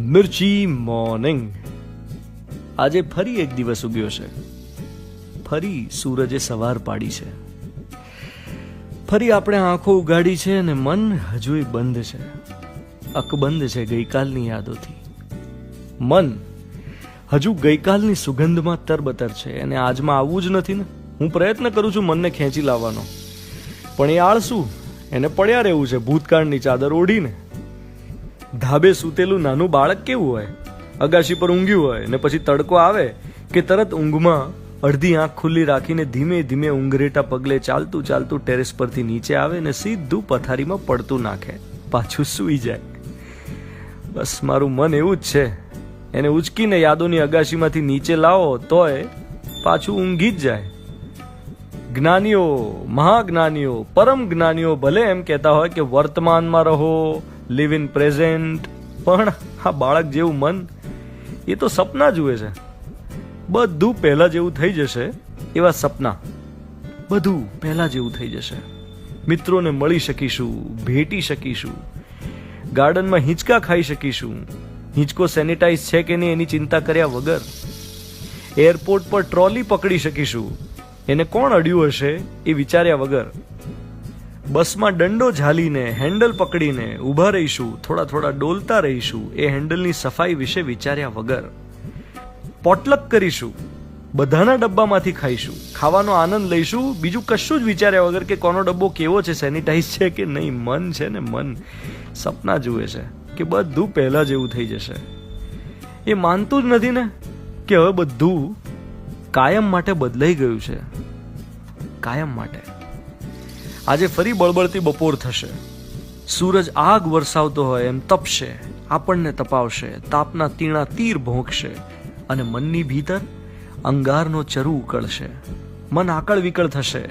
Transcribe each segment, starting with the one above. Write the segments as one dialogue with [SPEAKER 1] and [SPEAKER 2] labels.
[SPEAKER 1] મિર્ચી morning. આજે ફરી એક દિવસ ઉગ્યો છે. ફરી સૂરજે સવાર પાડી છે. ફરી આપણે આંખો ઉગાડી છે અને મન હજુય બંધ છે. અકબંધ છે ગઈકાલની યાદોથી. મન હજુ ગઈકાલની સુગંધમાં તરબતર છે અને આજમાં આવવું જ નથી ને. હું પ્રયત્ન કરું છું મનને ખેંચી લાવવાનો, પણ એ આળસુ. એને પડ્યા રહેવું છે ભૂતકાળની ચાદર ઓઢીને. ધાબે સૂતેલું નાનું બાળક કેવું હોય, અગાશી પર ઊંઘ્યું હોય ને પછી તડકો આવે કે તરત ઊંઘમાં અડધી આંખ ખુલ્લી રાખીને ધીમે ધીમે ઊંઘરેટા પગલે ચાલતું ચાલતું ટેરેસ પરથી નીચે આવે ને સીધું પથારીમાં પડતું નાખે, પાછું સૂઈ જાય. બસ મારું મન એવું જ છે. એને ઉચકીને યાદોની અગાશીમાંથી નીચે લાવો તોય પાછું ઊંઘી જ જાય. જ્ઞાનીઓ, મહાજ્ઞાનીઓ, પરમ જ્ઞાનીઓ ભલે એમ કહેતા હોય કે વર્તમાનમાં રહો, લિવ ઇન પ્રેઝન્ટ, પણ આ બાળક જેવું મન એ તો સપના જુએ છે. બધું પહેલા જેવું થઈ જશે એવા સપના. બધું પહેલા જેવું થઈ જશે. મિત્રોને મળી શકીશું, ભેટી શકીશું, ગાર્ડનમાં હિંચકા ખાઈ શકીશું. હિંચકો સેનિટાઈઝ છે કે નહીં એની ચિંતા કર્યા વગર. એરપોર્ટ પર ટ્રોલી પકડી શકીશું, એને કોણ અડ્યું હશે એ વિચાર્યા વગર. બસમાં દંડો ઝાલીને હેન્ડલ પકડીને ઊભા રહીશું, થોડા થોડા ડોલતા રહીશું એ હેન્ડલની સફાઈ વિશે વિચાર્યા વગર. પોટલક કરીશું, બધાના ડબ્બામાંથી ખાઈશું, ખાવાનો આનંદ લઈશું, બીજું કશું જ વિચાર્યા વગર કે કોનો ડબ્બો કેવો છે, સેનિટાઈઝ છે કે નહીં. મન છે ને મન સપના જુએ છે કે બધું પહેલા જેવું થઈ જશે. એ માનતું જ નથી ને કે હવે બધું કાયમ માટે બદલાઈ ગયું છે. કાયમ માટે. આજે ફરી બળબળતી બપોર થશે. સૂરજ આગ વરસાવતો હોય એમ તપશે, આપણને તપાવશે, તાપના તીણા તીર ભોંકશે અને મનની ભીતર અંગારનો ચરુ ઉકળશે. મન આકળ વિકળ થશે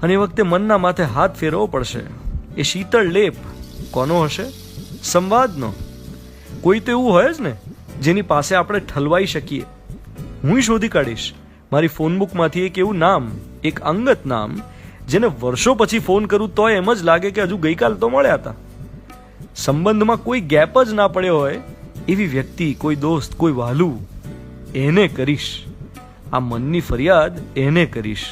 [SPEAKER 1] અને એ વખતે મનના માથે હાથ ફેરવવો પડશે. એ શીતળ લેપ કોનો હશે? સંવાદનો. કોઈ તો એવું હોય જ ને જેની પાસે આપણે ઠલવાઈ શકીએ. હું શોધી કાઢીશ મારી ફોનબુકમાંથી એક એવું નામ, એક અંગત નામ જેને વર્ષો પછી ફોન કરું તોય એમ જ લાગે કે હજુ ગઈકાલ તો મળ્યા હતા. સંબંધમાં કોઈ ગેપ જ ના પડ્યો હોય એવી વ્યક્તિ, કોઈ દોસ્ત, કોઈ વહાલું, એને કરીશ. આ મનની ફરિયાદ એને કરીશ.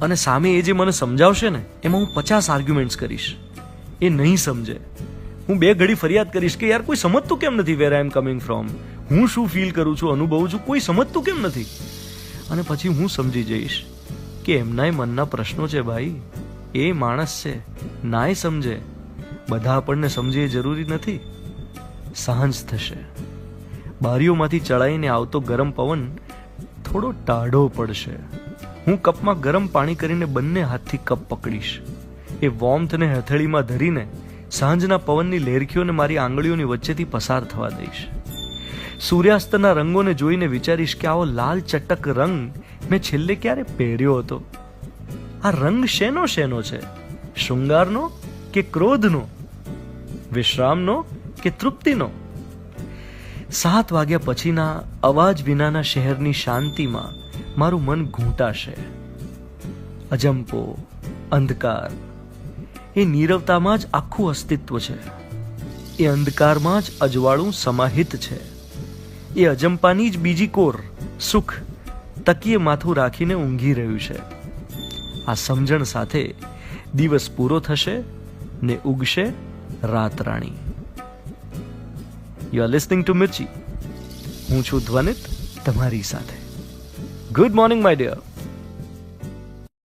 [SPEAKER 1] અને સામે એ જે મને સમજાવશે ને એમાં હું 50 આર્ગ્યુમેન્ટ્સ કરીશ. એ નહીં સમજે. હું 2 ઘડી ફરિયાદ કરીશ કે યાર કોઈ સમજતું કેમ નથી વેર આઈ એમ કમિંગ ફ્રોમ, હું શું ફીલ કરું છું, અનુભવું છું, કોઈ સમજતું કેમ નથી. અને પછી હું સમજી જઈશ કે એમનાય મનના પ્રશ્નો છે ભાઈ. એ માણસ છે, નાય સમજે. બધા આપણને સમજે એ જરૂરી નથી. સાંજ થશે. બારીઓમાંથી ચડાઈને આવતો ગરમ પવન થોડો ટાઢો પડશે. હું કપમાં ગરમ પાણી કરીને બંને હાથથી કપ પકડીશ. એ વોર્મથને હથેળીમાં ધરીને સાંજના પવનની લેરખીઓને મારી આંગળીઓની વચ્ચેથી પસાર થવા દઈશ. સૂર્યાસ્તના રંગોને જોઈને વિચારીશ કે આવો લાલ ચટક રંગ મેં છેલ્લે ક્યારે પહેર્યો હતો. આ રંગ શેનો શેનો છે? શૃંગારનો કે ક્રોધનો? વિશ્રામનો કે તૃપ્તિનો? 7 વાગ્યા પછીના અવાજ વિનાના શહેરની શાંતિમાં મારું મન ઘૂંટાશે. અજંપો, અંધકાર, એ નીરવતામાં જ આખું અસ્તિત્વ છે. એ અંધકારમાં જ અજવાળું સમાહિત છે. એ અજંપાની જ બીજી કોર, સુખ, તકીએ માથું રાખીને ઊંઘી રહ્યું છે. આ સમજણ સાથે દિવસ પૂરો થશે ને ઉગશે રાતરાણી. You are listening to Mirchi. હું છું ધ્વનિત તમારી સાથે. Good morning my dear.